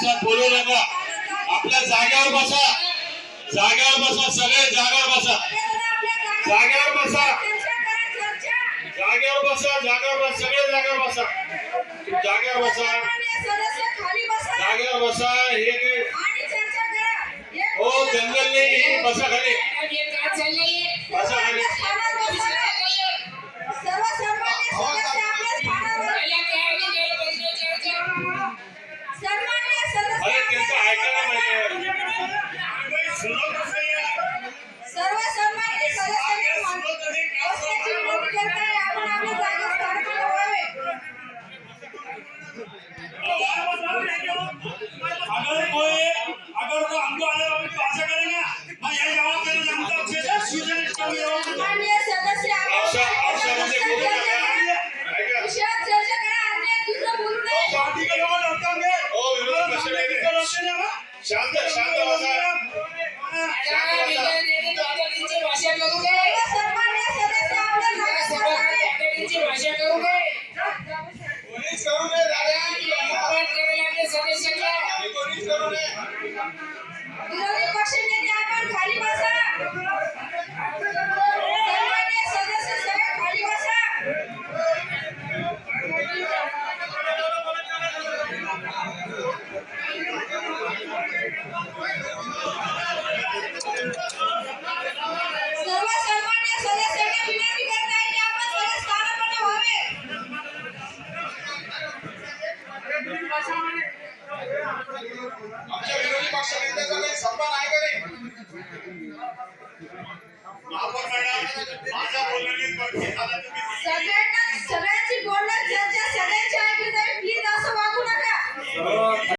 आमच्यात बोलू नका. आपल्या जागेवर बसा, जागेवर बसा, सगळे जागेवर बसा, जागेवर बसा, जागेवर बसा, जागेवर बसा, सगळे जागेवर बसा, जागेवर बसा, जागेवर बसा. हे काय हो जंगल नाही, बसा खाली, बसा खाली. अरे त्यांचं ऐकायला पाहिजे. सर्व सन्माननीय सदस्यांनी बसण्याची विनंती करताय. आपण आपल्या जागेवर स्थानापन्न व्हावे. अगर तो हमको आने वाले तो आशा करेंगे मैं यही जवाब देना चाहता हूँ सन्माननीय सदस्य विषयात चर्चा करा. अन्य दुसरं बोलू नये. पार्टी के लोग डरते होंगे ओ विरोध कसे नाही रे? शांत शांत बसा, सर्व सन्माननीय सदस्य आपल्या जागेवर भाषा करू नये. पोलीस करू नये दादा, पोलीस करू नये. विरोधी पक्ष नेते आपण खाली बसा. सन्माननीय सदस्य सगळे खाली बसा. सर्व सन्माननीय सदस्यांना विनंती करताय की आपण सगळे स्थानापन्न व्हावे. आमच्या विरोधी पक्ष नेत्याचा काही सन्मान आहे का नाही? महापौर मॅडम